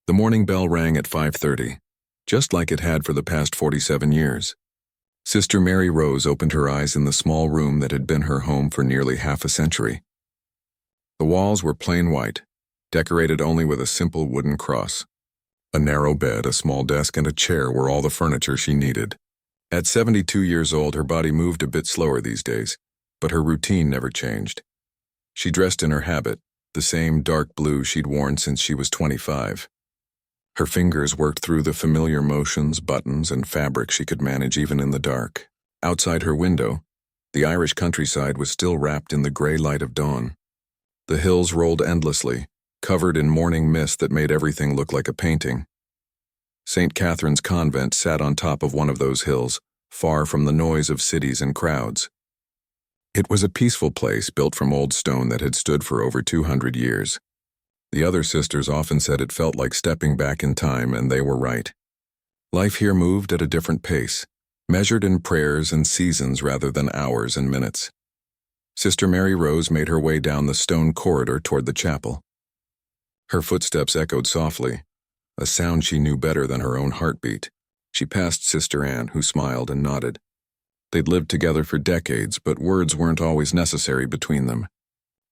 The morning bell rang at 5:30, just like it had for the past 47 years. Sister Mary Rose opened her eyes in the small room that had been her home for nearly half a century. The walls were plain white, decorated only with a simple wooden cross. A narrow bed, a small desk, and a chair were all the furniture she needed. At 72 years old, her body moved a bit slower these days, but her routine never changed. She dressed in her habit, the same dark blue she'd worn since she was 25. Her fingers worked through the familiar motions, buttons, and fabric she could manage even in the dark. Outside her window, the Irish countryside was still wrapped in the gray light of dawn. The hills rolled endlessly, covered in morning mist that made everything look like a painting. St. Catherine's Convent sat on top of one of those hills, far from the noise of cities and crowds. It was a peaceful place built from old stone that had stood for over 200 years. The other sisters often said it felt like stepping back in time, and they were right. Life here moved at a different pace, measured in prayers and seasons rather than hours and minutes. Sister Mary Rose made her way down the stone corridor toward the chapel. Her footsteps echoed softly, a sound she knew better than her own heartbeat. She passed Sister Anne, who smiled and nodded. They'd lived together for decades, but words weren't always necessary between them.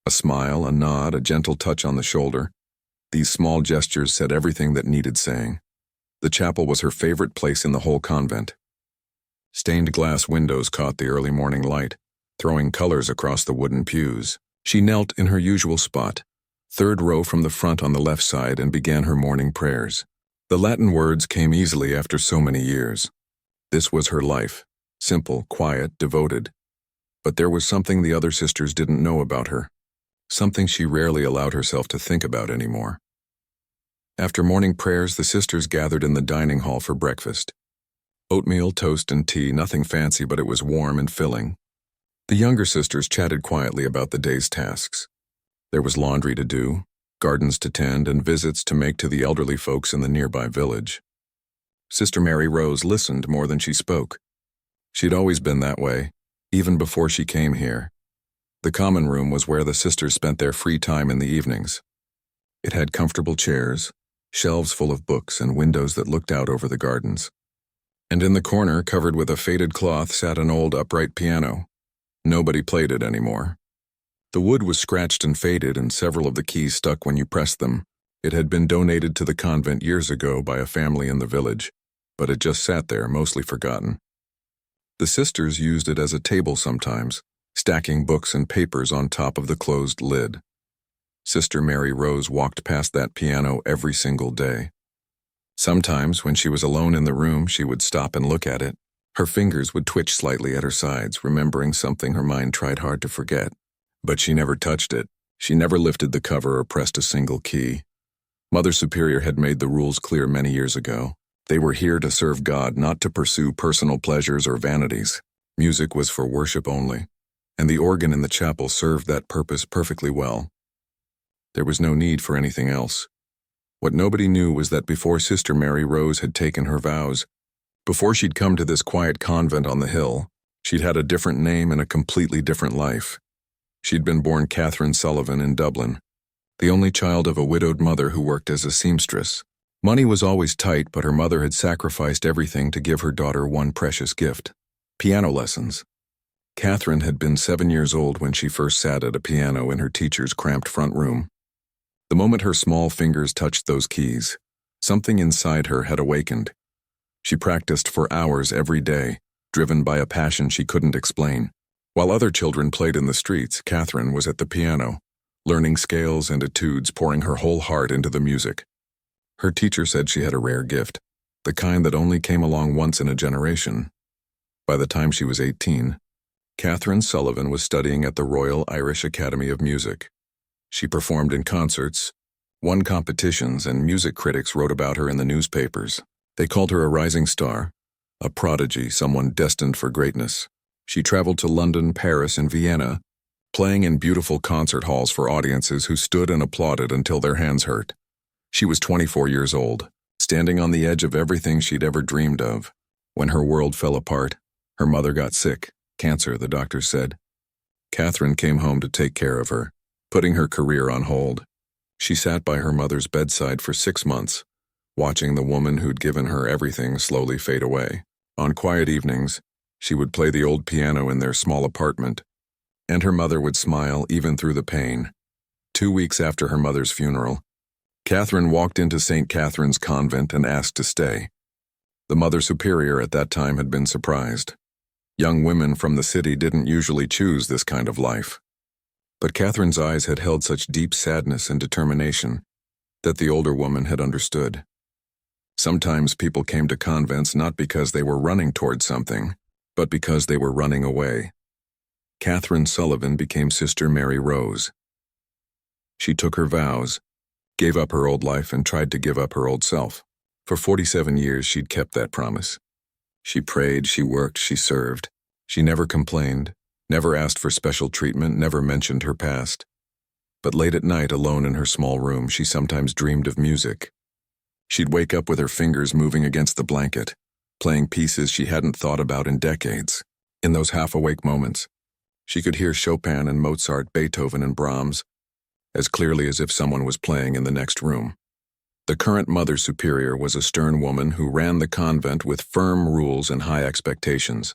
A smile, a nod, a gentle touch on the shoulder. These small gestures said everything that needed saying. The chapel was her favorite place in the whole convent. Stained glass windows caught the early morning light, throwing colors across the wooden pews. She knelt in her usual spot, third row from the front on the left side, and began her morning prayers. The Latin words came easily after so many years. This was her life, simple, quiet, devoted. But there was something the other sisters didn't know about her, something she rarely allowed herself to think about anymore. After morning prayers, the sisters gathered in the dining hall for breakfast. Oatmeal, toast, and tea, nothing fancy, but it was warm and filling. The younger sisters chatted quietly about the day's tasks. There was laundry to do, gardens to tend, and visits to make to the elderly folks in the nearby village. Sister Mary Rose listened more than she spoke. She'd always been that way, even before she came here. The common room was where the sisters spent their free time in the evenings. It had comfortable chairs, shelves full of books, and windows that looked out over the gardens. And in the corner, covered with a faded cloth, sat an old upright piano. Nobody played it anymore. The wood was scratched and faded, and several of the keys stuck when you pressed them. It had been donated to the convent years ago by a family in the village, but it just sat there, mostly forgotten. The sisters used it as a table sometimes, stacking books and papers on top of the closed lid. Sister Mary Rose walked past that piano every single day. Sometimes, when she was alone in the room, she would stop and look at it. Her fingers would twitch slightly at her sides, remembering something her mind tried hard to forget. But she never touched it. She never lifted the cover or pressed a single key. Mother Superior had made the rules clear many years ago. They were here to serve God, not to pursue personal pleasures or vanities. Music was for worship only, and the organ in the chapel served that purpose perfectly well. There was no need for anything else. What nobody knew was that before Sister Mary Rose had taken her vows, before she'd come to this quiet convent on the hill, she'd had a different name and a completely different life. She'd been born Catherine Sullivan in Dublin, the only child of a widowed mother who worked as a seamstress. Money was always tight, but her mother had sacrificed everything to give her daughter one precious gift: piano lessons. Catherine had been 7 years old when she first sat at a piano in her teacher's cramped front room. The moment her small fingers touched those keys, something inside her had awakened. She practiced for hours every day, driven by a passion she couldn't explain. While other children played in the streets, Catherine was at the piano, learning scales and etudes, pouring her whole heart into the music. Her teacher said she had a rare gift, the kind that only came along once in a generation. By the time she was 18, Catherine Sullivan was studying at the Royal Irish Academy of Music. She performed in concerts, won competitions, and music critics wrote about her in the newspapers. They called her a rising star, a prodigy, someone destined for greatness. She traveled to London, Paris, and Vienna, playing in beautiful concert halls for audiences who stood and applauded until their hands hurt. She was 24 years old, standing on the edge of everything she'd ever dreamed of. When her world fell apart, her mother got sick, cancer, the doctors said. Catherine came home to take care of her, putting her career on hold. She sat by her mother's bedside for 6 months, watching the woman who'd given her everything slowly fade away. On quiet evenings, she would play the old piano in their small apartment, and her mother would smile even through the pain. 2 weeks after her mother's funeral, Catherine walked into St. Catherine's Convent and asked to stay. The Mother Superior at that time had been surprised. Young women from the city didn't usually choose this kind of life. But Catherine's eyes had held such deep sadness and determination that the older woman had understood. Sometimes people came to convents not because they were running towards something, but because they were running away. Catherine Sullivan became Sister Mary Rose. She took her vows, gave up her old life, and tried to give up her old self. For 47 years, she'd kept that promise. She prayed, she worked, she served. She never complained, never asked for special treatment, never mentioned her past. But late at night, alone in her small room, she sometimes dreamed of music. She'd wake up with her fingers moving against the blanket, playing pieces she hadn't thought about in decades. In those half-awake moments, she could hear Chopin and Mozart, Beethoven and Brahms, as clearly as if someone was playing in the next room. The current Mother Superior was a stern woman who ran the convent with firm rules and high expectations.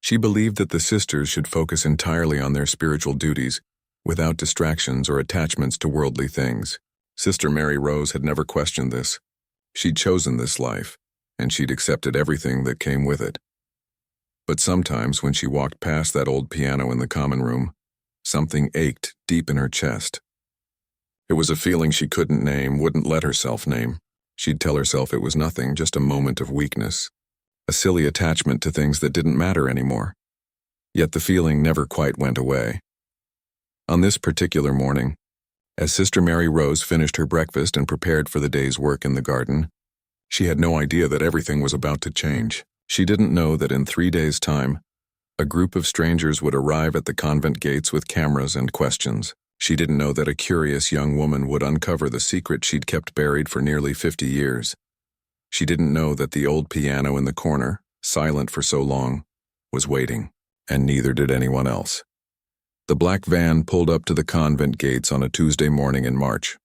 She believed that the sisters should focus entirely on their spiritual duties, without distractions or attachments to worldly things. Sister Mary Rose had never questioned this. She'd chosen this life, and she'd accepted everything that came with it. But sometimes when she walked past that old piano in the common room, something ached deep in her chest. It was a feeling she couldn't name, wouldn't let herself name. She'd tell herself it was nothing, just a moment of weakness, a silly attachment to things that didn't matter anymore. Yet the feeling never quite went away. On this particular morning, as Sister Mary Rose finished her breakfast and prepared for the day's work in the garden, she had no idea that everything was about to change. She didn't know that in 3 days' time, a group of strangers would arrive at the convent gates with cameras and questions. She didn't know that a curious young woman would uncover the secret she'd kept buried for nearly 50 years. She didn't know that the old piano in the corner, silent for so long, was waiting, and neither did anyone else. The black van pulled up to the convent gates on a Tuesday morning in March.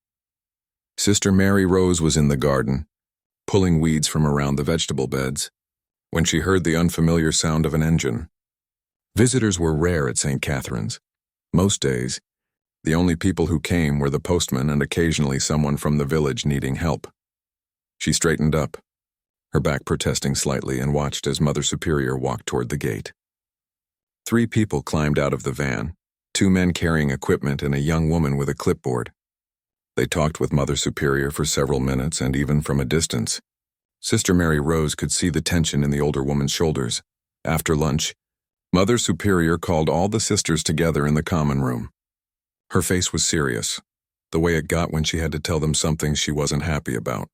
Sister Mary Rose was in the garden, pulling weeds from around the vegetable beds, when she heard the unfamiliar sound of an engine. Visitors were rare at St. Catherine's. Most days, the only people who came were the postman and occasionally someone from the village needing help. She straightened up, her back protesting slightly, and watched as Mother Superior walked toward the gate. 3 people climbed out of the van, 2 men carrying equipment and a young woman with a clipboard. They talked with Mother Superior for several minutes, and even from a distance, Sister Mary Rose could see the tension in the older woman's shoulders. After lunch, Mother Superior called all the sisters together in the common room. Her face was serious, the way it got when she had to tell them something she wasn't happy about.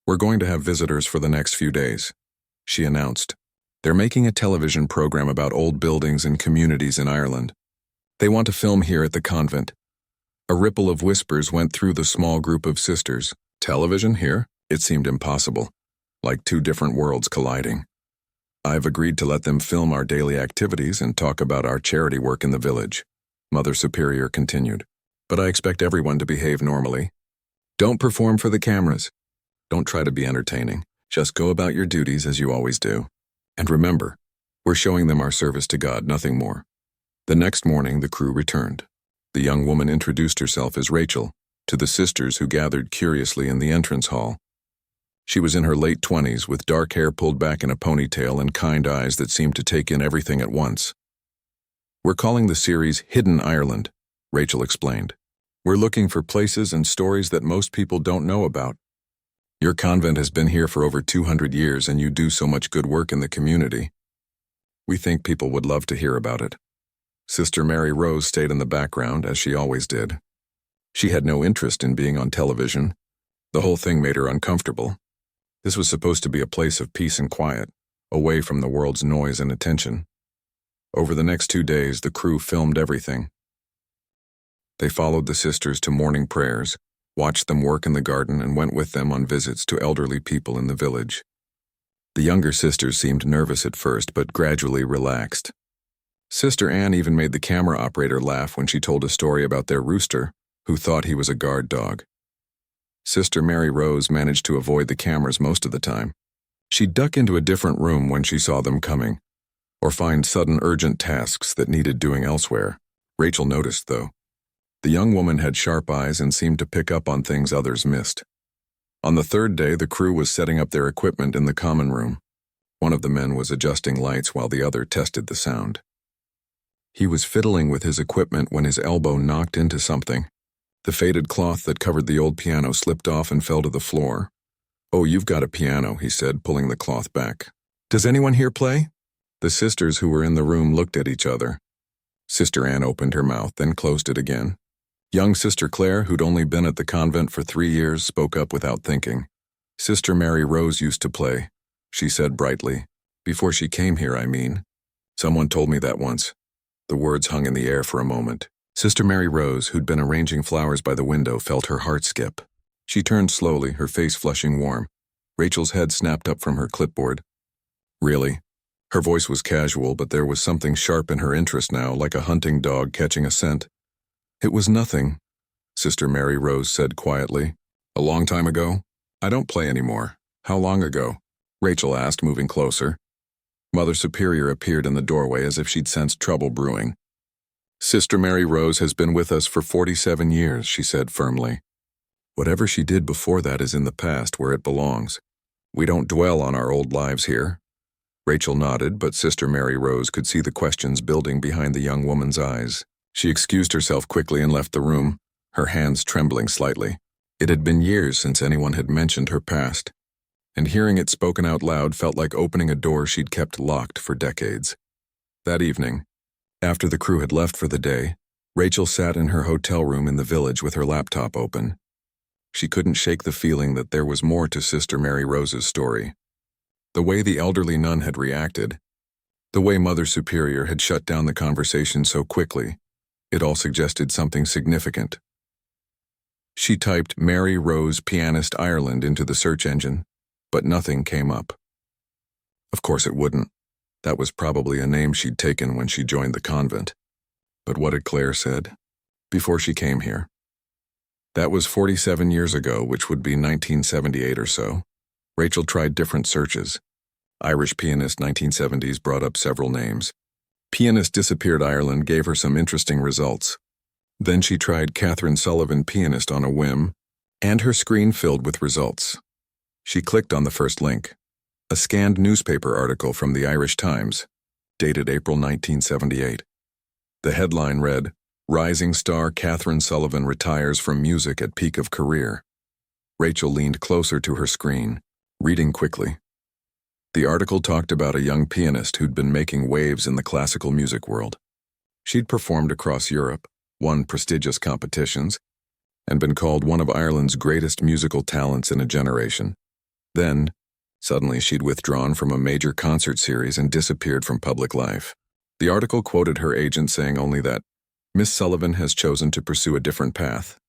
"We're going to have visitors for the next few days," she announced. "They're making a television program about old buildings and communities in Ireland. They want to film here at the convent." A ripple of whispers went through the small group of sisters. Television here? It seemed impossible, like 2 different worlds colliding. "I've agreed to let them film our daily activities and talk about our charity work in the village," Mother Superior continued. "But I expect everyone to behave normally. Don't perform for the cameras. Don't try to be entertaining. Just go about your duties as you always do. And remember, we're showing them our service to God, nothing more." The next morning, the crew returned. The young woman introduced herself as Rachel to the sisters who gathered curiously in the entrance hall. She was in her late 20s with dark hair pulled back in a ponytail and kind eyes that seemed to take in everything at once. "We're calling the series Hidden Ireland," Rachel explained. "We're looking for places and stories that most people don't know about. Your convent has been here for over 200 years and you do so much good work in the community. We think people would love to hear about it." Sister Mary Rose stayed in the background, as she always did. She had no interest in being on television. The whole thing made her uncomfortable. This was supposed to be a place of peace and quiet, away from the world's noise and attention. Over the next 2 days, the crew filmed everything. They followed the sisters to morning prayers, watched them work in the garden, and went with them on visits to elderly people in the village. The younger sisters seemed nervous at first, but gradually relaxed. Sister Anne even made the camera operator laugh when she told a story about their rooster, who thought he was a guard dog. Sister Mary Rose managed to avoid the cameras most of the time. She'd duck into a different room when she saw them coming, or find sudden urgent tasks that needed doing elsewhere. Rachel noticed, though. The young woman had sharp eyes and seemed to pick up on things others missed. On the third day, the crew was setting up their equipment in the common room. One of the men was adjusting lights while the other tested the sound. He was fiddling with his equipment when his elbow knocked into something. The faded cloth that covered the old piano slipped off and fell to the floor. "Oh, you've got a piano," he said, pulling the cloth back. "Does anyone here play?" The sisters who were in the room looked at each other. Sister Anne opened her mouth, then closed it again. Young Sister Claire, who'd only been at the convent for 3 years, spoke up without thinking. "Sister Mary Rose used to play," she said brightly. "Before she came here, I mean. Someone told me that once." The words hung in the air for a moment. Sister Mary Rose, who'd been arranging flowers by the window, felt her heart skip. She turned slowly, her face flushing warm. Rachel's head snapped up from her clipboard. "Really?" Her voice was casual, but there was something sharp in her interest now, like a hunting dog catching a scent. "It was nothing," Sister Mary Rose said quietly. "A long time ago? I don't play anymore. How long ago?" Rachel asked, moving closer. Mother Superior appeared in the doorway as if she'd sensed trouble brewing. "Sister Mary Rose has been with us for 47 years, she said firmly. "Whatever she did before that is in the past, where it belongs. We don't dwell on our old lives here." Rachel nodded, but Sister Mary Rose could see the questions building behind the young woman's eyes. She excused herself quickly and left the room, her hands trembling slightly. It had been years since anyone had mentioned her past, and hearing it spoken out loud felt like opening a door she'd kept locked for decades. That evening, after the crew had left for the day, Rachel sat in her hotel room in the village with her laptop open. She couldn't shake the feeling that there was more to Sister Mary Rose's story. The way the elderly nun had reacted, the way Mother Superior had shut down the conversation so quickly, it all suggested something significant. She typed "Mary Rose Pianist Ireland" into the search engine, but nothing came up. Of course it wouldn't. That was probably a name she'd taken when she joined the convent. But what had Claire said before she came here? That was 47 years ago, which would be 1978 or so. Rachel tried different searches. Irish pianist 1970s brought up several names. Pianist disappeared Ireland gave her some interesting results. Then she tried Catherine Sullivan pianist on a whim, and her screen filled with results. She clicked on the first link, a scanned newspaper article from the Irish Times, dated April 1978. The headline read, "Rising star Catherine Sullivan retires from music at peak of career." Rachel leaned closer to her screen, reading quickly. The article talked about a young pianist who'd been making waves in the classical music world. She'd performed across Europe, won prestigious competitions, and been called one of Ireland's greatest musical talents in a generation. Then, suddenly she'd withdrawn from a major concert series and disappeared from public life. The article quoted her agent saying only that, "Miss Sullivan has chosen to pursue a different path."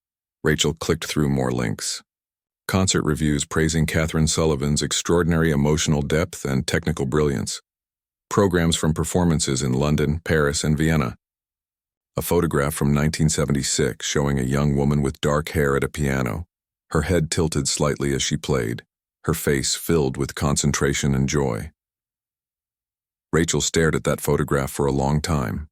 Rachel clicked through more links. Concert reviews praising Catherine Sullivan's extraordinary emotional depth and technical brilliance. Programs from performances in London, Paris, and Vienna. A photograph from 1976 showing a young woman with dark hair at a piano, her head tilted slightly as she played, her face filled with concentration and joy. Rachel stared at that photograph for a long time.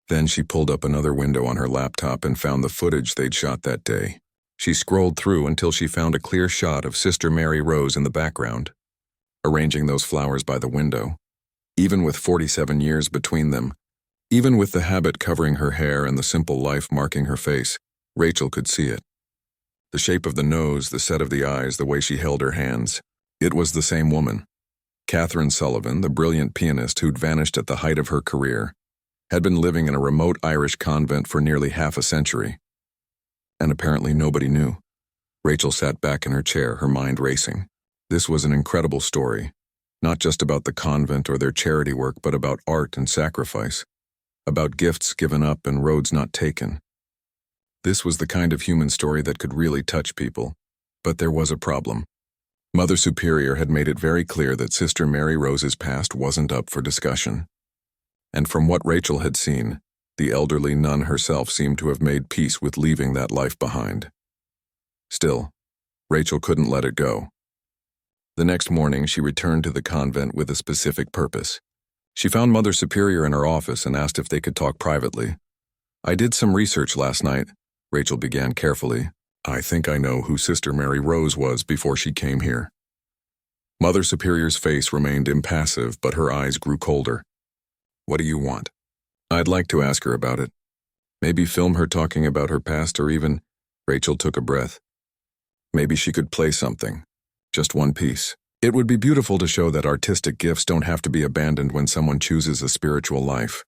Then she pulled up another window on her laptop and found the footage they'd shot that day. She scrolled through until she found a clear shot of Sister Mary Rose in the background, arranging those flowers by the window. Even with 47 years between them, even with the habit covering her hair and the simple life marking her face, Rachel could see it. The shape of the nose, the set of the eyes, the way she held her hands. It was the same woman. Catherine Sullivan, the brilliant pianist who'd vanished at the height of her career, had been living in a remote Irish convent for nearly half a century. And apparently nobody knew. Rachel sat back in her chair, her mind racing. This was an incredible story, not just about the convent or their charity work, but about art and sacrifice, about gifts given up and roads not taken. This was the kind of human story that could really touch people, but there was a problem. Mother Superior had made it very clear that Sister Mary Rose's past wasn't up for discussion. And from what Rachel had seen, the elderly nun herself seemed to have made peace with leaving that life behind. Still, Rachel couldn't let it go. The next morning, she returned to the convent with a specific purpose. She found Mother Superior in her office and asked if they could talk privately. "I did some research last night," Rachel began carefully. "I think I know who Sister Mary Rose was before she came here." Mother Superior's face remained impassive, but her eyes grew colder. "What do you want?" "I'd like to ask her about it. Maybe film her talking about her past, or even—" Rachel took a breath. "Maybe she could play something. Just one piece. It would be beautiful to show that artistic gifts don't have to be abandoned when someone chooses a spiritual life."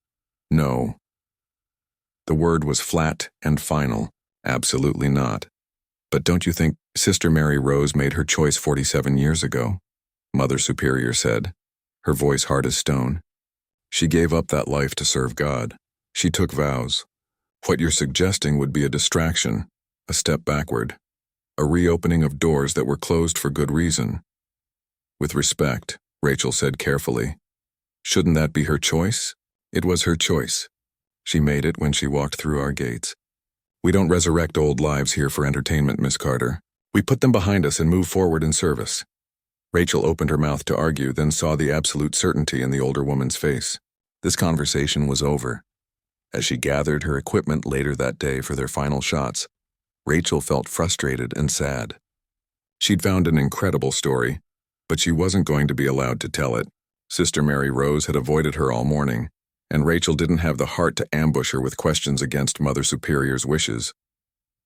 "No." The word was flat and final. "Absolutely not." "But don't you think Sister Mary Rose made her choice 47 years ago?" Mother Superior said, her voice hard as stone. "She gave up that life to serve God. She took vows. What you're suggesting would be a distraction, a step backward, a reopening of doors that were closed for good reason." "With respect," Rachel said carefully, "shouldn't that be her choice?" "It was her choice. She made it when she walked through our gates. We don't resurrect old lives here for entertainment, Miss Carter. We put them behind us and move forward in service." Rachel opened her mouth to argue, then saw the absolute certainty in the older woman's face. This conversation was over. As she gathered her equipment later that day for their final shots, Rachel felt frustrated and sad. She'd found an incredible story, but she wasn't going to be allowed to tell it. Sister Mary Rose had avoided her all morning, and Rachel didn't have the heart to ambush her with questions against Mother Superior's wishes.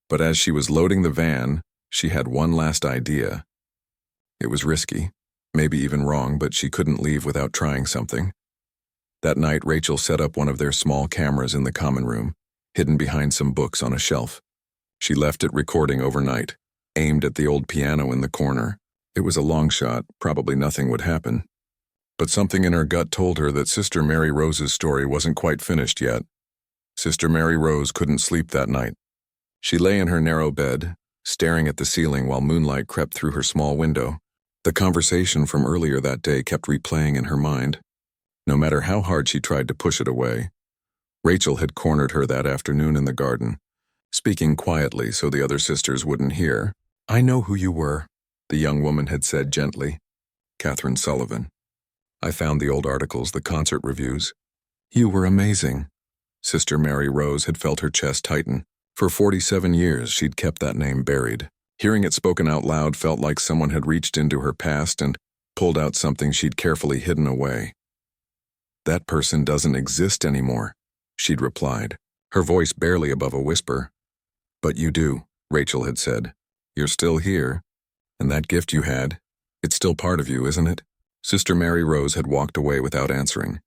But as she was loading the van, she had one last idea. It was risky, maybe even wrong, but she couldn't leave without trying something. That night, Rachel set up one of their small cameras in the common room, hidden behind some books on a shelf. She left it recording overnight, aimed at the old piano in the corner. It was a long shot, probably nothing would happen. But something in her gut told her that Sister Mary Rose's story wasn't quite finished yet. Sister Mary Rose couldn't sleep that night. She lay in her narrow bed, staring at the ceiling while moonlight crept through her small window. The conversation from earlier that day kept replaying in her mind. No matter how hard she tried to push it away, Rachel had cornered her that afternoon in the garden, speaking quietly so the other sisters wouldn't hear. "I know who you were," the young woman had said gently. "Catherine Sullivan. I found the old articles, the concert reviews. You were amazing." Sister Mary Rose had felt her chest tighten. For 47 years, she'd kept that name buried. Hearing it spoken out loud felt like someone had reached into her past and pulled out something she'd carefully hidden away. "That person doesn't exist anymore," she'd replied, her voice barely above a whisper. "But you do," Rachel had said. "You're still here, and that gift you had, it's still part of you, isn't it?" Sister Mary Rose had walked away without answering.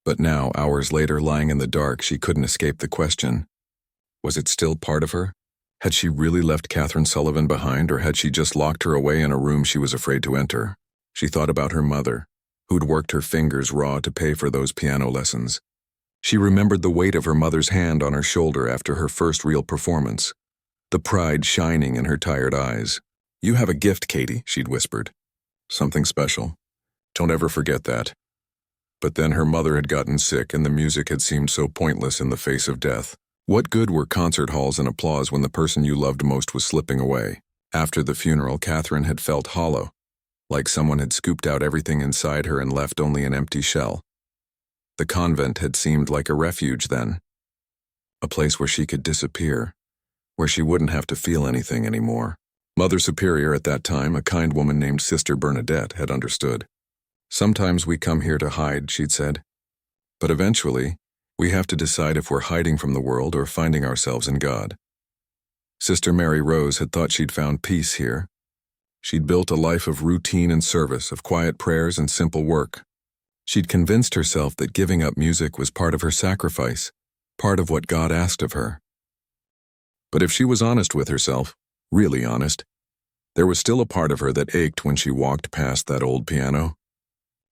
But now, hours later, lying in the dark, she couldn't escape the question. Was it still part of her? Had she really left Catherine Sullivan behind, or had she just locked her away in a room she was afraid to enter? She thought about her mother, who'd worked her fingers raw to pay for those piano lessons. She remembered the weight of her mother's hand on her shoulder after her first real performance, the pride shining in her tired eyes. "You have a gift, Katie," she'd whispered. "Something special. Don't ever forget that." But then her mother had gotten sick and the music had seemed so pointless in the face of death. What good were concert halls and applause when the person you loved most was slipping away? After the funeral, Catherine had felt hollow, like someone had scooped out everything inside her and left only an empty shell. The convent had seemed like a refuge then, a place where she could disappear, where she wouldn't have to feel anything anymore. Mother Superior at that time, a kind woman named Sister Bernadette, had understood. "Sometimes we come here to hide," she'd said. "But eventually, we have to decide if we're hiding from the world or finding ourselves in God." Sister Mary Rose had thought she'd found peace here. She'd built a life of routine and service, of quiet prayers and simple work. She'd convinced herself that giving up music was part of her sacrifice, part of what God asked of her. But if she was honest with herself, really honest, there was still a part of her that ached when she walked past that old piano.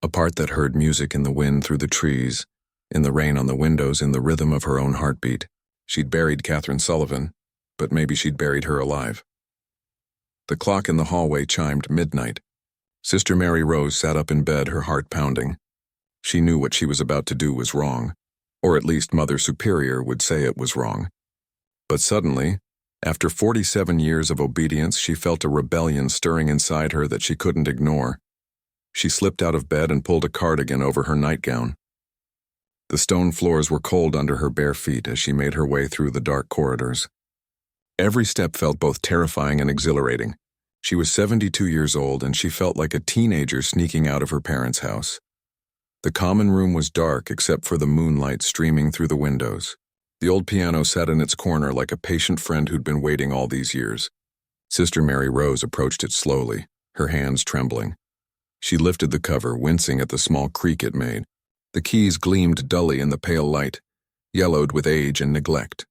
A part that heard music in the wind through the trees, in the rain on the windows, in the rhythm of her own heartbeat. She'd buried Catherine Sullivan, but maybe she'd buried her alive. The clock in the hallway chimed midnight. Sister Mary Rose sat up in bed, her heart pounding. She knew what she was about to do was wrong, or at least Mother Superior would say it was wrong. But suddenly, After 47 years of obedience, she felt a rebellion stirring inside her that she couldn't ignore. She slipped out of bed and pulled a cardigan over her nightgown. The stone floors were cold under her bare feet as she made her way through the dark corridors. Every step felt both terrifying and exhilarating. She was 72 years old, and she felt like a teenager sneaking out of her parents' house. The common room was dark except for the moonlight streaming through the windows. The old piano sat in its corner like a patient friend who'd been waiting all these years. Sister Mary Rose approached it slowly, her hands trembling. She lifted the cover, wincing at the small creak it made. The keys gleamed dully in the pale light, yellowed with age and neglect.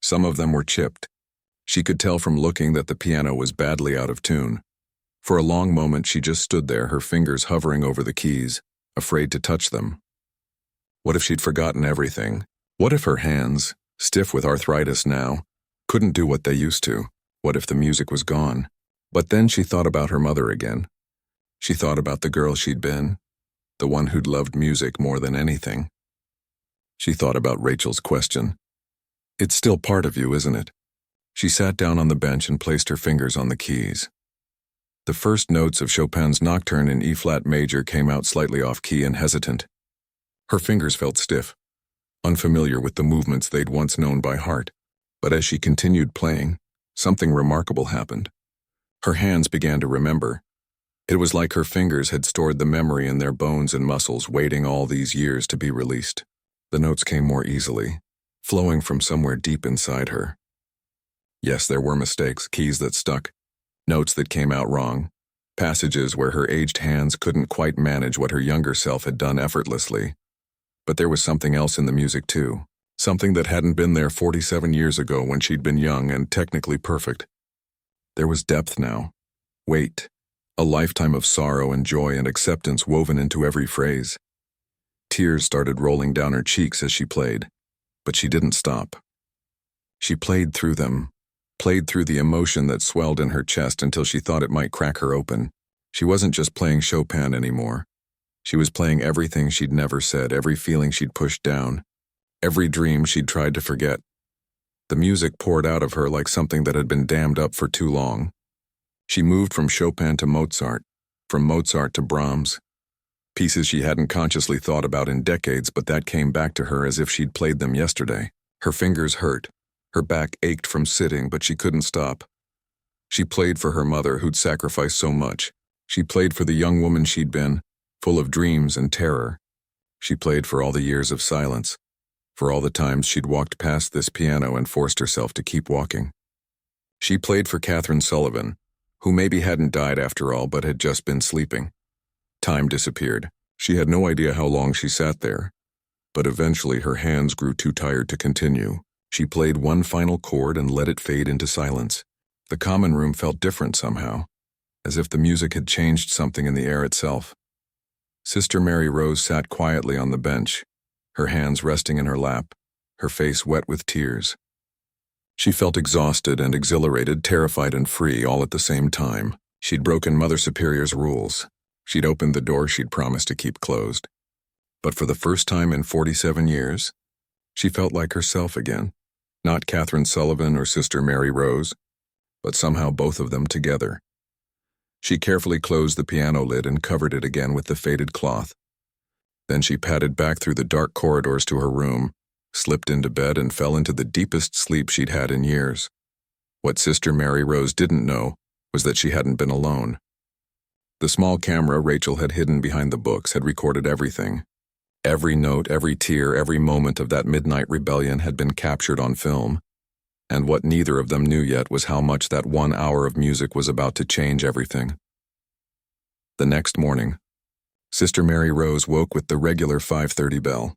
Some of them were chipped. She could tell from looking that the piano was badly out of tune. For a long moment she just stood there, her fingers hovering over the keys, afraid to touch them. What if she'd forgotten everything? What if her hands, stiff with arthritis now, couldn't do what they used to? What if the music was gone? But then she thought about her mother again. She thought about the girl she'd been, the one who'd loved music more than anything. She thought about Rachel's question. It's still part of you, isn't it? She sat down on the bench and placed her fingers on the keys. The first notes of Chopin's Nocturne in E-flat major came out slightly off-key and hesitant. Her fingers felt stiff, unfamiliar with the movements they'd once known by heart. But as she continued playing, something remarkable happened. Her hands began to remember. It was like her fingers had stored the memory in their bones and muscles, waiting all these years to be released. The notes came more easily, flowing from somewhere deep inside her. Yes, there were mistakes, keys that stuck, notes that came out wrong, passages where her aged hands couldn't quite manage what her younger self had done effortlessly. But there was something else in the music too, something that hadn't been there 47 years ago when she'd been young and technically perfect. There was depth now, weight, a lifetime of sorrow and joy and acceptance woven into every phrase. Tears started rolling down her cheeks as she played, but she didn't stop. She played through them, played through the emotion that swelled in her chest until she thought it might crack her open. She wasn't just playing Chopin anymore. She was playing everything she'd never said, every feeling she'd pushed down, every dream she'd tried to forget. The music poured out of her like something that had been dammed up for too long. She moved from Chopin to Mozart, from Mozart to Brahms, pieces she hadn't consciously thought about in decades, but that came back to her as if she'd played them yesterday. Her fingers hurt. Her back ached from sitting, but she couldn't stop. She played for her mother, who'd sacrificed so much. She played for the young woman she'd been, full of dreams and terror. She played for all the years of silence, for all the times she'd walked past this piano and forced herself to keep walking. She played for Catherine Sullivan, who maybe hadn't died after all but had just been sleeping. Time disappeared. She had no idea how long she sat there, but eventually her hands grew too tired to continue. She played one final chord and let it fade into silence. The common room felt different somehow, as if the music had changed something in the air itself. Sister Mary Rose sat quietly on the bench, her hands resting in her lap, her face wet with tears. She felt exhausted and exhilarated, terrified and free, all at the same time. She'd broken Mother Superior's rules. She'd opened the door she'd promised to keep closed. But for the first time in 47 years, she felt like herself again. Not Catherine Sullivan or Sister Mary Rose, but somehow both of them together. She carefully closed the piano lid and covered it again with the faded cloth. Then she padded back through the dark corridors to her room, slipped into bed and fell into the deepest sleep she'd had in years. What Sister Mary Rose didn't know was that she hadn't been alone. The small camera Rachel had hidden behind the books had recorded everything. Every note, every tear, every moment of that midnight rebellion had been captured on film. And what neither of them knew yet was how much that 1 hour of music was about to change everything. The next morning, Sister Mary Rose woke with the regular 5:30 bell.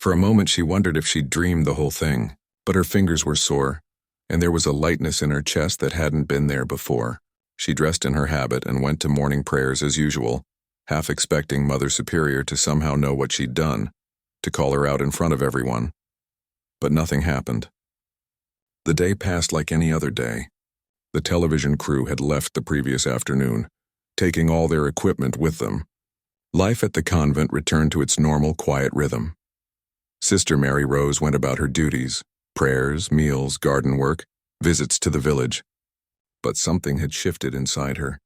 For a moment she wondered if she'd dreamed the whole thing, but her fingers were sore, and there was a lightness in her chest that hadn't been there before. She dressed in her habit and went to morning prayers as usual, half expecting Mother Superior to somehow know what she'd done, to call her out in front of everyone. But nothing happened. The day passed like any other day. The television crew had left the previous afternoon, taking all their equipment with them. Life at the convent returned to its normal, quiet rhythm. Sister Mary Rose went about her duties, prayers, meals, garden work, visits to the village. But something had shifted inside her.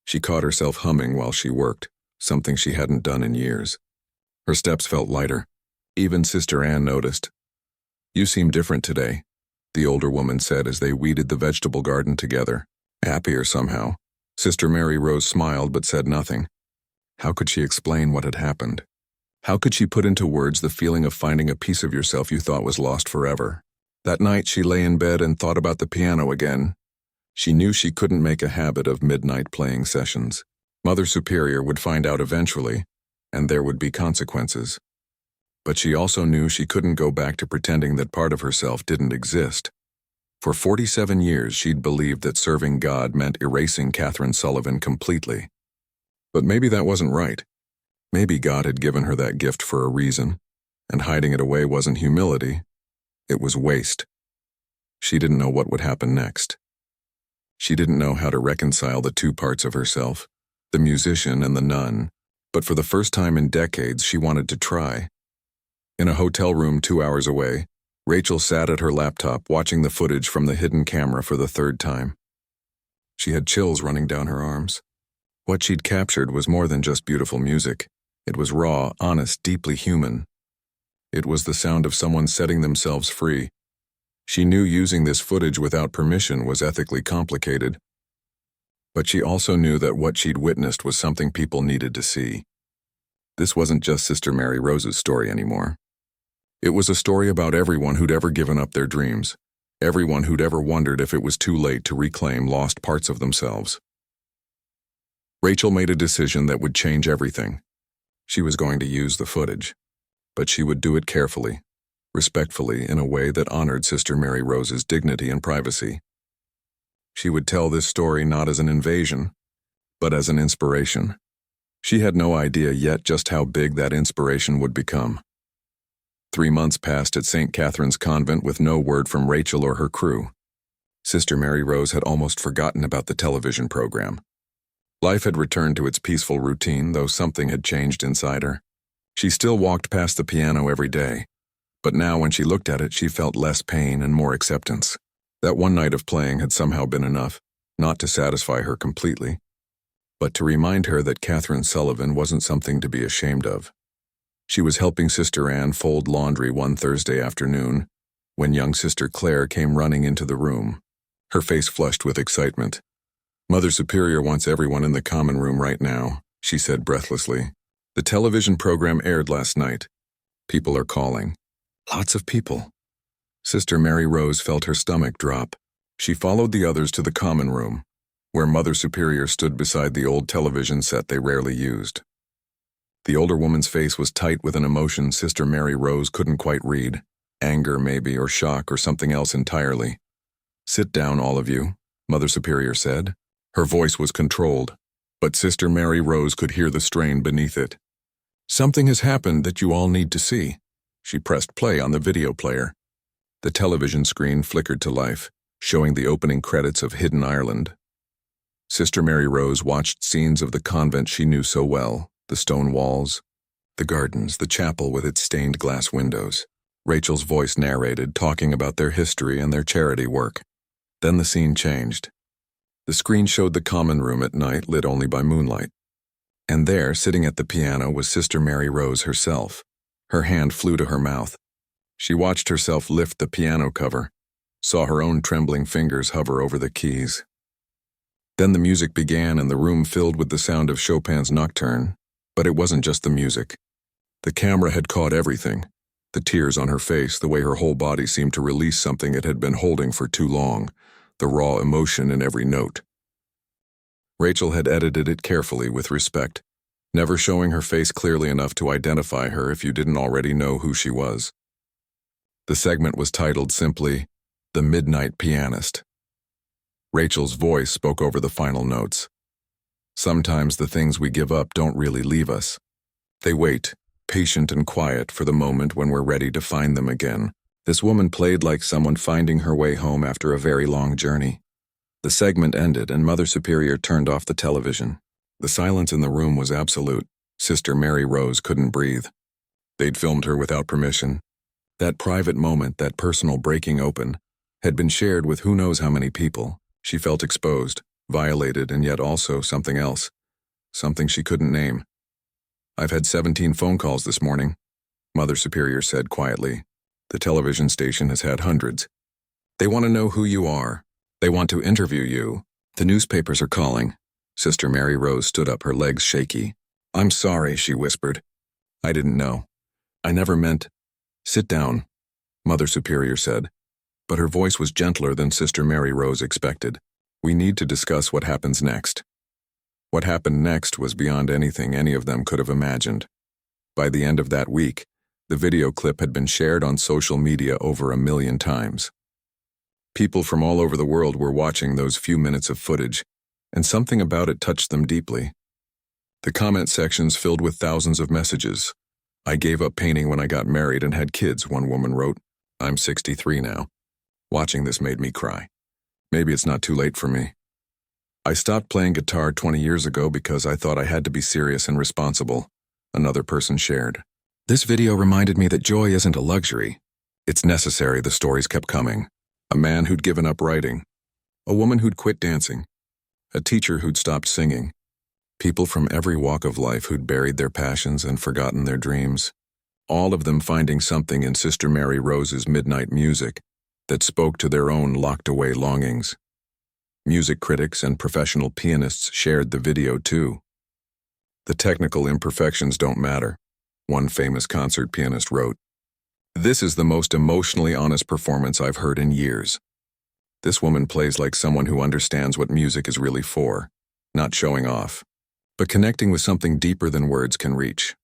She caught herself humming while she worked, something she hadn't done in years. Her steps felt lighter. Even Sister Anne noticed. "You seem different today," the older woman said as they weeded the vegetable garden together. Happier somehow. Sister Mary Rose smiled but said nothing. How could she explain what had happened? How could she put into words the feeling of finding a piece of yourself you thought was lost forever? That night she lay in bed and thought about the piano again. She knew she couldn't make a habit of midnight playing sessions. Mother Superior would find out eventually, and there would be consequences. But she also knew she couldn't go back to pretending that part of herself didn't exist. For 47 years she'd believed that serving God meant erasing Catherine Sullivan completely. But maybe that wasn't right. Maybe God had given her that gift for a reason, and hiding it away wasn't humility, it was waste. She didn't know what would happen next. She didn't know how to reconcile the two parts of herself, the musician and the nun, but for the first time in decades she wanted to try. In a hotel room 2 hours away, Rachel sat at her laptop watching the footage from the hidden camera for the third time. She had chills running down her arms. What she'd captured was more than just beautiful music. It was raw, honest, deeply human. It was the sound of someone setting themselves free. She knew using this footage without permission was ethically complicated. But she also knew that what she'd witnessed was something people needed to see. This wasn't just Sister Mary Rose's story anymore. It was a story about everyone who'd ever given up their dreams, everyone who'd ever wondered if it was too late to reclaim lost parts of themselves. Rachel made a decision that would change everything. She was going to use the footage, but she would do it carefully, respectfully, in a way that honored Sister Mary Rose's dignity and privacy. She would tell this story not as an invasion, but as an inspiration. She had no idea yet just how big that inspiration would become. 3 months passed at St. Catherine's Convent with no word from Rachel or her crew. Sister Mary Rose had almost forgotten about the television program. Life had returned to its peaceful routine, though something had changed inside her. She still walked past the piano every day, but now when she looked at it, she felt less pain and more acceptance. That one night of playing had somehow been enough, not to satisfy her completely, but to remind her that Catherine Sullivan wasn't something to be ashamed of. She was helping Sister Anne fold laundry one Thursday afternoon when young Sister Claire came running into the room, her face flushed with excitement. "Mother Superior wants everyone in the common room right now," she said breathlessly. "The television program aired last night. People are calling. Lots of people." Sister Mary Rose felt her stomach drop. She followed the others to the common room, where Mother Superior stood beside the old television set they rarely used. The older woman's face was tight with an emotion Sister Mary Rose couldn't quite read. Anger, maybe, or shock, or something else entirely. "Sit down, all of you," Mother Superior said. Her voice was controlled, but Sister Mary Rose could hear the strain beneath it. "Something has happened that you all need to see." She pressed play on the video player. The television screen flickered to life, showing the opening credits of Hidden Ireland. Sister Mary Rose watched scenes of the convent she knew so well, the stone walls, the gardens, the chapel with its stained glass windows. Rachel's voice narrated, talking about their history and their charity work. Then the scene changed. The screen showed the common room at night, lit only by moonlight. And there, sitting at the piano, was Sister Mary Rose herself. Her hand flew to her mouth. She watched herself lift the piano cover, saw her own trembling fingers hover over the keys. Then the music began and the room filled with the sound of Chopin's Nocturne. But it wasn't just the music. The camera had caught everything. The tears on her face, the way her whole body seemed to release something it had been holding for too long, the raw emotion in every note. Rachel had edited it carefully with respect, never showing her face clearly enough to identify her if you didn't already know who she was. The segment was titled simply, "The Midnight Pianist." Rachel's voice spoke over the final notes. "Sometimes the things we give up don't really leave us. They wait, patient and quiet, for the moment when we're ready to find them again." This woman played like someone finding her way home after a very long journey. The segment ended and Mother Superior turned off the television. The silence in the room was absolute. Sister Mary Rose couldn't breathe. They'd filmed her without permission. That private moment, that personal breaking open, had been shared with who knows how many people. She felt exposed, violated, and yet also something else. Something she couldn't name. "I've had 17 phone calls this morning," Mother Superior said quietly. "The television station has had hundreds. They want to know who you are. They want to interview you. The newspapers are calling." Sister Mary Rose stood up, her legs shaky. "I'm sorry," she whispered. "I didn't know. I never meant—" "Sit down," Mother Superior said, but her voice was gentler than Sister Mary Rose expected. "We need to discuss what happens next." What happened next was beyond anything any of them could have imagined. By the end of that week, the video clip had been shared on social media over 1 million times. People from all over the world were watching those few minutes of footage, and something about it touched them deeply. The comment sections filled with thousands of messages. "I gave up painting when I got married and had kids," one woman wrote. "I'm 63 now. Watching this made me cry. Maybe it's not too late for me. I stopped playing guitar 20 years ago because I thought I had to be serious and responsible," another person shared. "This video reminded me that joy isn't a luxury. It's necessary," the stories kept coming. A man who'd given up writing. A woman who'd quit dancing. A teacher who'd stopped singing. People from every walk of life who'd buried their passions and forgotten their dreams. All of them finding something in Sister Mary Rose's midnight music that spoke to their own locked-away longings. Music critics and professional pianists shared the video too. "The technical imperfections don't matter," one famous concert pianist wrote. "This is the most emotionally honest performance I've heard in years. This woman plays like someone who understands what music is really for, not showing off, but connecting with something deeper than words can reach."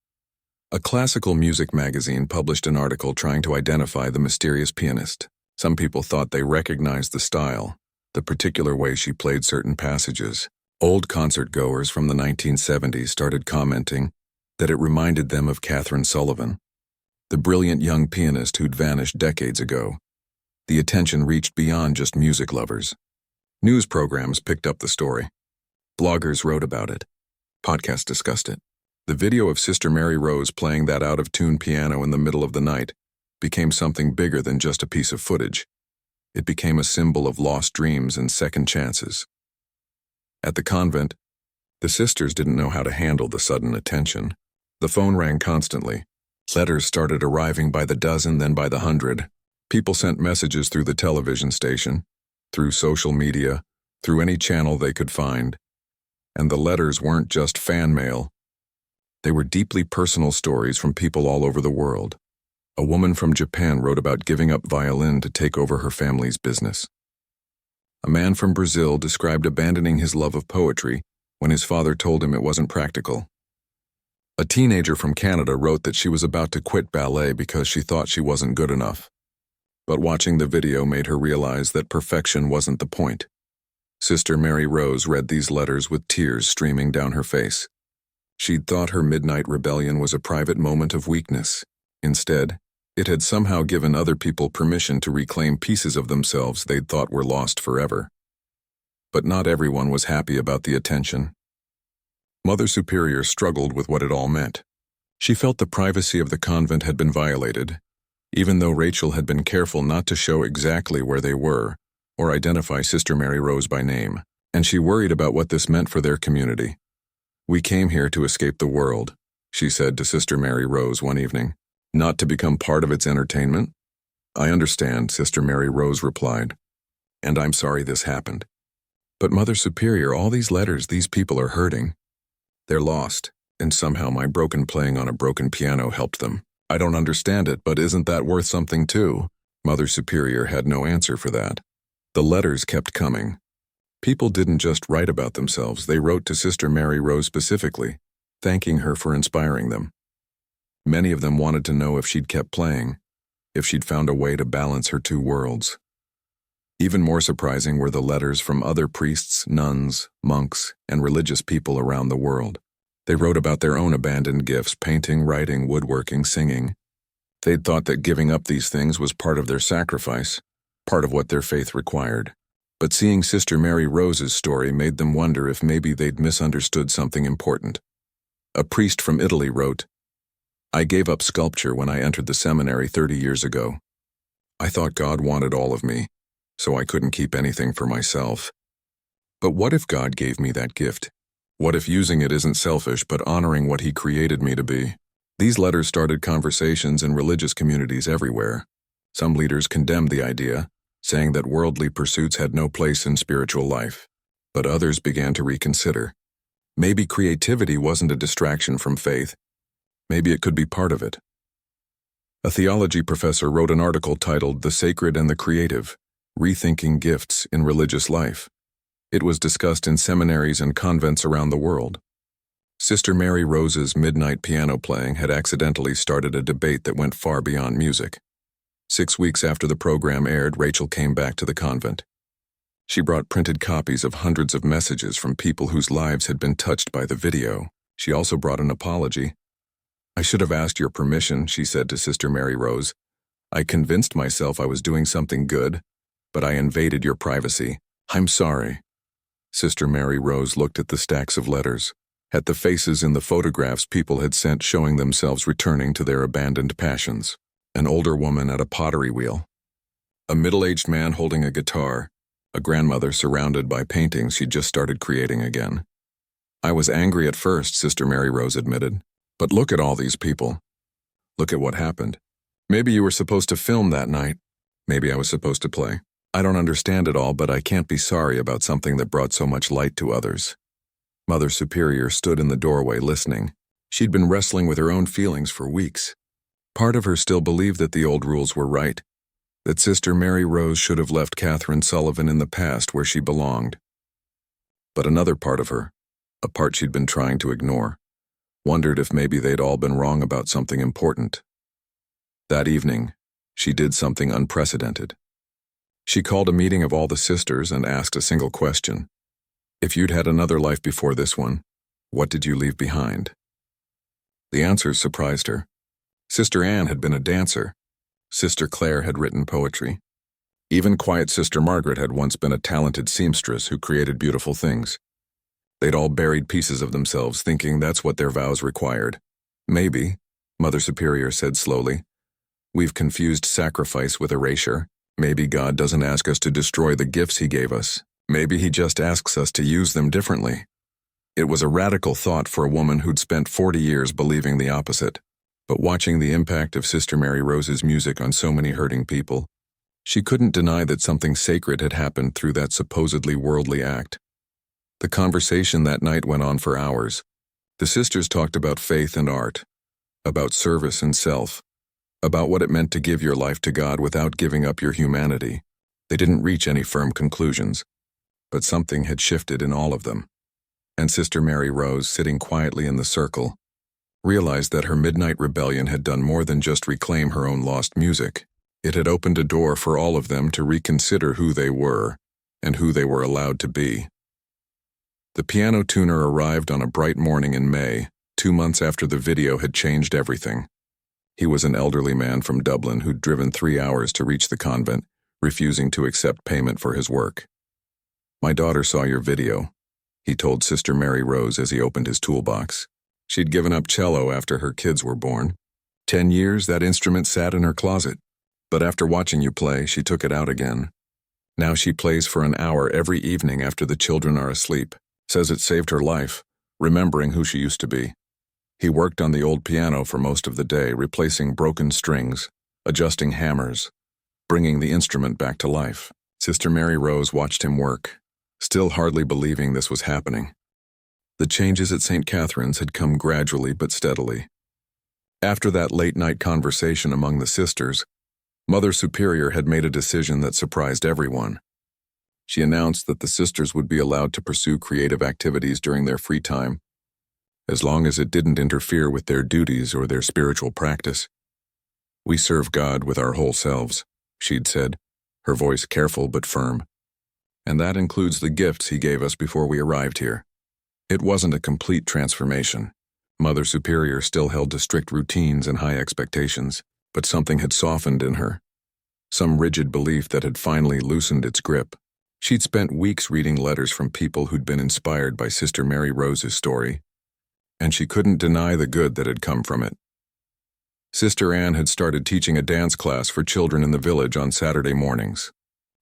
A classical music magazine published an article trying to identify the mysterious pianist. Some people thought they recognized the style, the particular way she played certain passages. Old concert-goers from the 1970s started commenting that it reminded them of Catherine Sullivan, the brilliant young pianist who'd vanished decades ago. The attention reached beyond just music lovers. News programs picked up the story. Bloggers wrote about it. Podcasts discussed it. The video of Sister Mary Rose playing that out-of-tune piano in the middle of the night became something bigger than just a piece of footage. It became a symbol of lost dreams and second chances. At the convent, the sisters didn't know how to handle the sudden attention. The phone rang constantly. Letters started arriving by the dozen, then by the 100. People sent messages through the television station, through social media, through any channel they could find. And the letters weren't just fan mail. They were deeply personal stories from people all over the world. A woman from Japan wrote about giving up violin to take over her family's business. A man from Brazil described abandoning his love of poetry when his father told him it wasn't practical. A teenager from Canada wrote that she was about to quit ballet because she thought she wasn't good enough. But watching the video made her realize that perfection wasn't the point. Sister Mary Rose read these letters with tears streaming down her face. She'd thought her midnight rebellion was a private moment of weakness. Instead, it had somehow given other people permission to reclaim pieces of themselves they'd thought were lost forever. But not everyone was happy about the attention. Mother Superior struggled with what it all meant. She felt the privacy of the convent had been violated, even though Rachel had been careful not to show exactly where they were or identify Sister Mary Rose by name, and she worried about what this meant for their community. "We came here to escape the world," she said to Sister Mary Rose one evening, "not to become part of its entertainment." "I understand," Sister Mary Rose replied, "and I'm sorry this happened. But Mother Superior, all these letters, these people are hurting. They're lost, and somehow my broken playing on a broken piano helped them. I don't understand it, but isn't that worth something too?" Mother Superior had no answer for that. The letters kept coming. People didn't just write about themselves, they wrote to Sister Mary Rose specifically, thanking her for inspiring them. Many of them wanted to know if she'd kept playing, if she'd found a way to balance her two worlds. Even more surprising were the letters from other priests, nuns, monks, and religious people around the world. They wrote about their own abandoned gifts, painting, writing, woodworking, singing. They'd thought that giving up these things was part of their sacrifice, part of what their faith required. But seeing Sister Mary Rose's story made them wonder if maybe they'd misunderstood something important. A priest from Italy wrote, "I gave up sculpture when I entered the seminary 30 years ago. I thought God wanted all of me, so I couldn't keep anything for myself. But what if God gave me that gift? What if using it isn't selfish but honoring what He created me to be? These letters started conversations in religious communities everywhere. Some leaders condemned the idea, saying that worldly pursuits had no place in spiritual life. But others began to reconsider. Maybe creativity wasn't a distraction from faith. Maybe it could be part of it. A theology professor wrote an article titled "The Sacred and the Creative: Rethinking Gifts in Religious Life." It was discussed in seminaries and convents around the world. Sister Mary Rose's midnight piano playing had accidentally started a debate that went far beyond music. 6 weeks after the program aired, Rachel came back to the convent. She brought printed copies of hundreds of messages from people whose lives had been touched by the video. She also brought an apology. "I should have asked your permission," she said to Sister Mary Rose. "I convinced myself I was doing something good, but I invaded your privacy. I'm sorry." Sister Mary Rose looked at the stacks of letters, at the faces in the photographs people had sent showing themselves returning to their abandoned passions. An older woman at a pottery wheel. A middle-aged man holding a guitar. A grandmother surrounded by paintings she'd just started creating again. "I was angry at first," Sister Mary Rose admitted. "But look at all these people. Look at what happened. Maybe you were supposed to film that night. Maybe I was supposed to play. I don't understand it all, but I can't be sorry about something that brought so much light to others." Mother Superior stood in the doorway listening. She'd been wrestling with her own feelings for weeks. Part of her still believed that the old rules were right, that Sister Mary Rose should have left Catherine Sullivan in the past where she belonged. But another part of her, a part she'd been trying to ignore, wondered if maybe they'd all been wrong about something important. That evening, she did something unprecedented. She called a meeting of all the sisters and asked a single question. If you'd had another life before this one, what did you leave behind? The answers surprised her. Sister Anne had been a dancer. Sister Claire had written poetry. Even quiet Sister Margaret had once been a talented seamstress who created beautiful things. They'd all buried pieces of themselves, thinking that's what their vows required. Maybe, Mother Superior said slowly, we've confused sacrifice with erasure. Maybe God doesn't ask us to destroy the gifts He gave us. Maybe He just asks us to use them differently. It was a radical thought for a woman who'd spent 40 years believing the opposite. But watching the impact of Sister Mary Rose's music on so many hurting people, she couldn't deny that something sacred had happened through that supposedly worldly act. The conversation that night went on for hours. The sisters talked about faith and art, about service and self, about what it meant to give your life to God without giving up your humanity. They didn't reach any firm conclusions, but something had shifted in all of them. And Sister Mary Rose, sitting quietly in the circle, realized that her midnight rebellion had done more than just reclaim her own lost music. It had opened a door for all of them to reconsider who they were and who they were allowed to be. The piano tuner arrived on a bright morning in May, 2 months after the video had changed everything. He was an elderly man from Dublin who'd driven 3 hours to reach the convent, refusing to accept payment for his work. "My daughter saw your video," he told Sister Mary Rose as he opened his toolbox. She'd given up cello after her kids were born. 10 years that instrument sat in her closet. But after watching you play, she took it out again. Now she plays for an hour every evening after the children are asleep. Says it saved her life, remembering who she used to be. He worked on the old piano for most of the day, replacing broken strings, adjusting hammers, bringing the instrument back to life. Sister Mary Rose watched him work, still hardly believing this was happening. The changes at St. Catherine's had come gradually but steadily. After that late-night conversation among the sisters, Mother Superior had made a decision that surprised everyone. She announced that the sisters would be allowed to pursue creative activities during their free time, as long as it didn't interfere with their duties or their spiritual practice. "We serve God with our whole selves," she'd said, her voice careful but firm. "And that includes the gifts He gave us before we arrived here." It wasn't a complete transformation. Mother Superior still held to strict routines and high expectations, but something had softened in her. Some rigid belief that had finally loosened its grip. She'd spent weeks reading letters from people who'd been inspired by Sister Mary Rose's story, and she couldn't deny the good that had come from it. Sister Anne had started teaching a dance class for children in the village on Saturday mornings.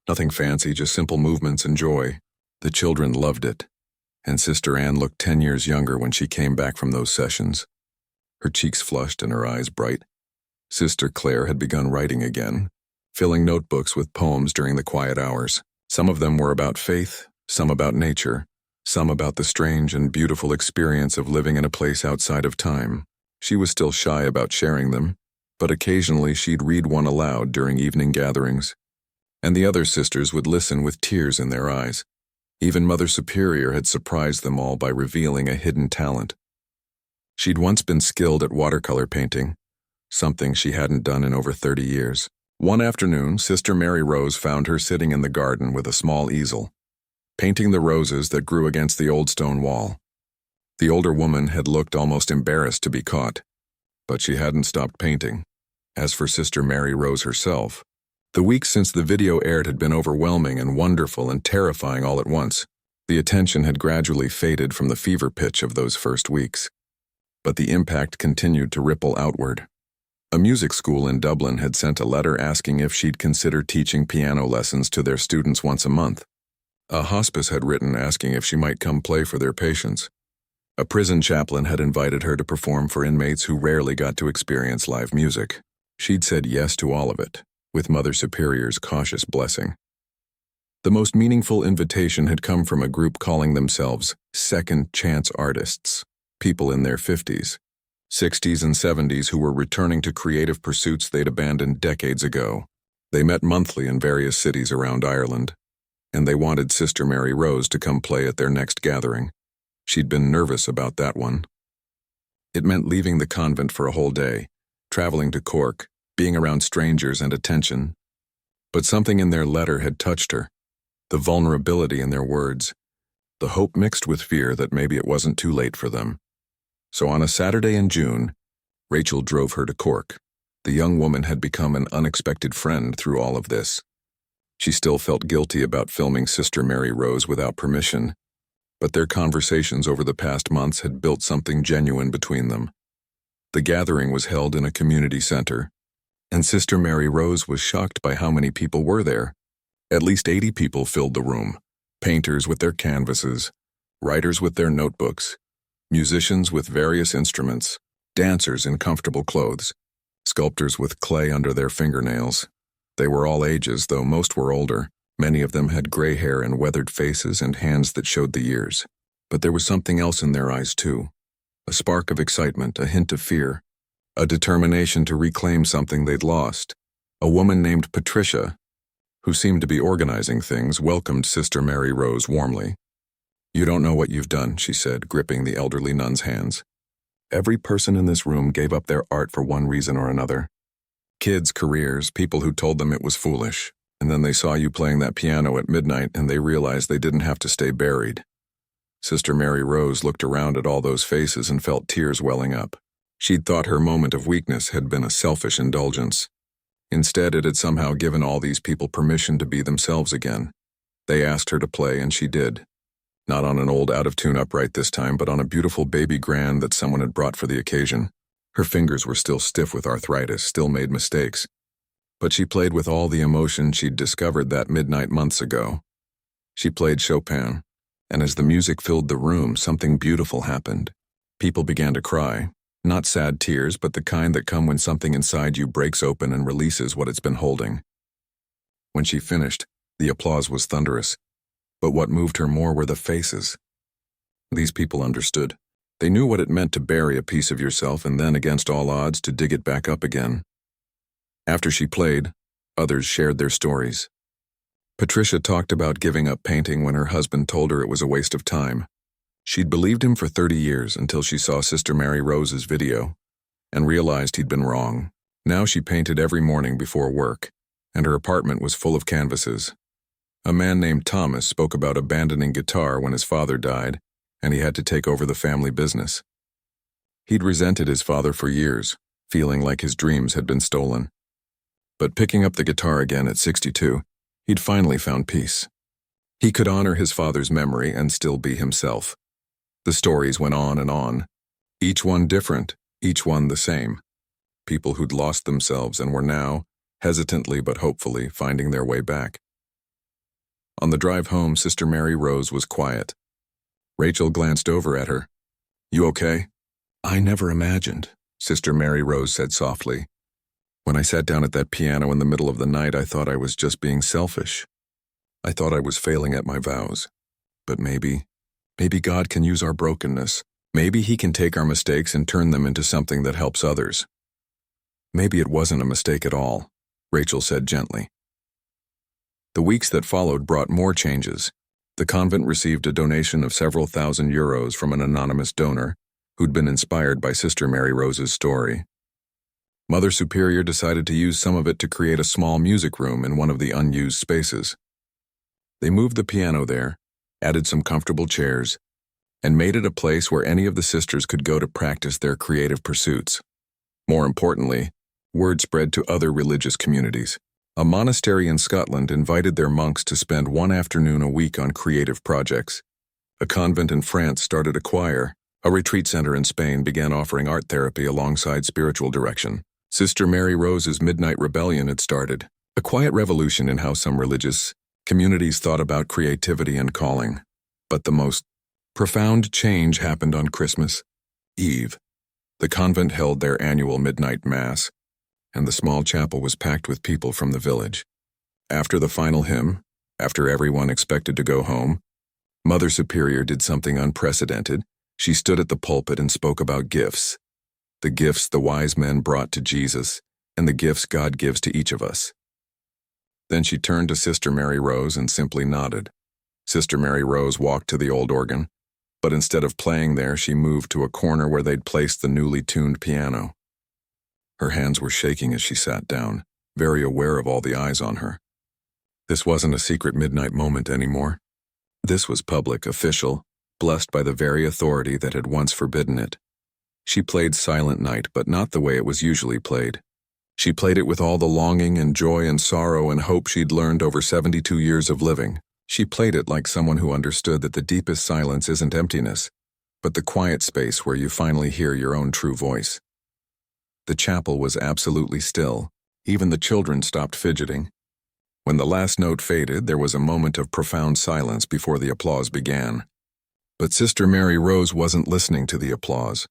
Nothing fancy, just simple movements and joy. The children loved it, and Sister Anne looked 10 years younger when she came back from those sessions. Her cheeks flushed and her eyes bright. Sister Claire had begun writing again, filling notebooks with poems during the quiet hours. Some of them were about faith, some about nature, some about the strange and beautiful experience of living in a place outside of time. She was still shy about sharing them, but occasionally she'd read one aloud during evening gatherings, and the other sisters would listen with tears in their eyes. Even Mother Superior had surprised them all by revealing a hidden talent. She'd once been skilled at watercolor painting, something she hadn't done in over 30 years. One afternoon, Sister Mary Rose found her sitting in the garden with a small easel, painting the roses that grew against the old stone wall. The older woman had looked almost embarrassed to be caught, but she hadn't stopped painting. As for Sister Mary Rose herself, the weeks since the video aired had been overwhelming and wonderful and terrifying all at once. The attention had gradually faded from the fever pitch of those first weeks, but the impact continued to ripple outward. A music school in Dublin had sent a letter asking if she'd consider teaching piano lessons to their students once a month. A hospice had written asking if she might come play for their patients. A prison chaplain had invited her to perform for inmates who rarely got to experience live music. She'd said yes to all of it, with Mother Superior's cautious blessing. The most meaningful invitation had come from a group calling themselves second chance artists, people in their 50s. 60s and 70s who were returning to creative pursuits they'd abandoned decades ago. They met monthly in various cities around Ireland, and they wanted Sister Mary Rose to come play at their next gathering. She'd been nervous about that one. It meant leaving the convent for a whole day, traveling to Cork, being around strangers and attention. But something in their letter had touched her, the vulnerability in their words, the hope mixed with fear that maybe it wasn't too late for them. So on a Saturday in June, Rachel drove her to Cork. The young woman had become an unexpected friend through all of this. She still felt guilty about filming Sister Mary Rose without permission, but their conversations over the past months had built something genuine between them. The gathering was held in a community center, and Sister Mary Rose was shocked by how many people were there. At least 80 people filled the room, painters with their canvases, writers with their notebooks, musicians with various instruments, dancers in comfortable clothes, sculptors with clay under their fingernails. They were all ages, though most were older. Many of them had gray hair and weathered faces and hands that showed the years. But there was something else in their eyes, too. A spark of excitement, a hint of fear, a determination to reclaim something they'd lost. A woman named Patricia, who seemed to be organizing things, welcomed Sister Mary Rose warmly. "You don't know what you've done," she said, gripping the elderly nun's hands. "Every person in this room gave up their art for one reason or another. Kids, careers, people who told them it was foolish. And then they saw you playing that piano at midnight and they realized they didn't have to stay buried." Sister Mary Rose looked around at all those faces and felt tears welling up. She'd thought her moment of weakness had been a selfish indulgence. Instead, it had somehow given all these people permission to be themselves again. They asked her to play and she did. Not on an old out-of-tune upright this time, but on a beautiful baby grand that someone had brought for the occasion. Her fingers were still stiff with arthritis, still made mistakes. But she played with all the emotion she'd discovered that midnight months ago. She played Chopin, and as the music filled the room, something beautiful happened. People began to cry. Not sad tears, but the kind that come when something inside you breaks open and releases what it's been holding. When she finished, the applause was thunderous. But what moved her more were the faces. These people understood. They knew what it meant to bury a piece of yourself and then, against all odds, to dig it back up again. After she played, others shared their stories. Patricia talked about giving up painting when her husband told her it was a waste of time. She'd believed him for 30 years until she saw Sister Mary Rose's video and realized he'd been wrong. Now she painted every morning before work, and her apartment was full of canvases. A man named Thomas spoke about abandoning guitar when his father died, and he had to take over the family business. He'd resented his father for years, feeling like his dreams had been stolen. But picking up the guitar again at 62, he'd finally found peace. He could honor his father's memory and still be himself. The stories went on, each one different, each one the same. People who'd lost themselves and were now, hesitantly but hopefully, finding their way back. On the drive home, Sister Mary Rose was quiet. Rachel glanced over at her. "You okay?" "I never imagined," Sister Mary Rose said softly. "When I sat down at that piano in the middle of the night, I thought I was just being selfish. I thought I was failing at my vows. But maybe God can use our brokenness. Maybe He can take our mistakes and turn them into something that helps others." "Maybe it wasn't a mistake at all," Rachel said gently. The weeks that followed brought more changes. The convent received a donation of several thousand euros from an anonymous donor who'd been inspired by Sister Mary Rose's story. Mother Superior decided to use some of it to create a small music room in one of the unused spaces. They moved the piano there, added some comfortable chairs, and made it a place where any of the sisters could go to practice their creative pursuits. More importantly, word spread to other religious communities. A monastery in Scotland invited their monks to spend one afternoon a week on creative projects. A convent in France started a choir. A retreat center in Spain began offering art therapy alongside spiritual direction. Sister Mary Rose's Midnight Rebellion had started, a quiet revolution in how some religious communities thought about creativity and calling. But the most profound change happened on Christmas Eve. The convent held their annual midnight mass, and the small chapel was packed with people from the village. After the final hymn, after everyone expected to go home, Mother Superior did something unprecedented. She stood at the pulpit and spoke about gifts. The gifts the wise men brought to Jesus, and the gifts God gives to each of us. Then she turned to Sister Mary Rose and simply nodded. Sister Mary Rose walked to the old organ, but instead of playing there, she moved to a corner where they'd placed the newly tuned piano. Her hands were shaking as she sat down, very aware of all the eyes on her. This wasn't a secret midnight moment anymore. This was public, official, blessed by the very authority that had once forbidden it. She played Silent Night, but not the way it was usually played. She played it with all the longing and joy and sorrow and hope she'd learned over 72 years of living. She played it like someone who understood that the deepest silence isn't emptiness, but the quiet space where you finally hear your own true voice. The chapel was absolutely still. Even the children stopped fidgeting. When the last note faded, there was a moment of profound silence before the applause began. But Sister Mary Rose wasn't listening to the applause.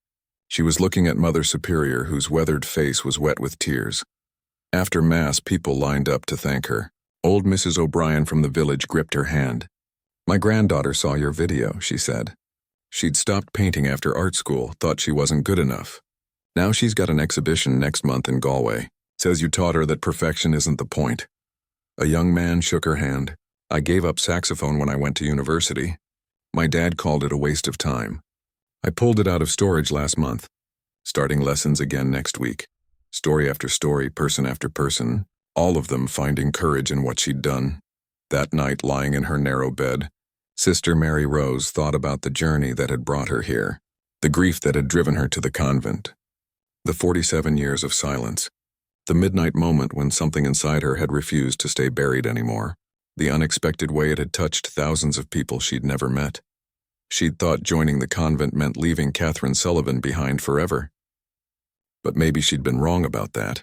She was looking at Mother Superior, whose weathered face was wet with tears. After Mass, people lined up to thank her. Old Mrs. O'Brien from the village gripped her hand. "My granddaughter saw your video," she said. "She'd stopped painting after art school, thought she wasn't good enough. Now she's got an exhibition next month in Galway. Says you taught her that perfection isn't the point." A young man shook her hand. "I gave up saxophone when I went to university. My dad called it a waste of time. I pulled it out of storage last month. Starting lessons again next week. Story after story, person after person, all of them finding courage in what she'd done." That night, lying in her narrow bed, Sister Mary Rose thought about the journey that had brought her here, the grief that had driven her to the convent, the 47 years of silence, the midnight moment when something inside her had refused to stay buried anymore, the unexpected way it had touched thousands of people she'd never met. She'd thought joining the convent meant leaving Catherine Sullivan behind forever. But maybe she'd been wrong about that.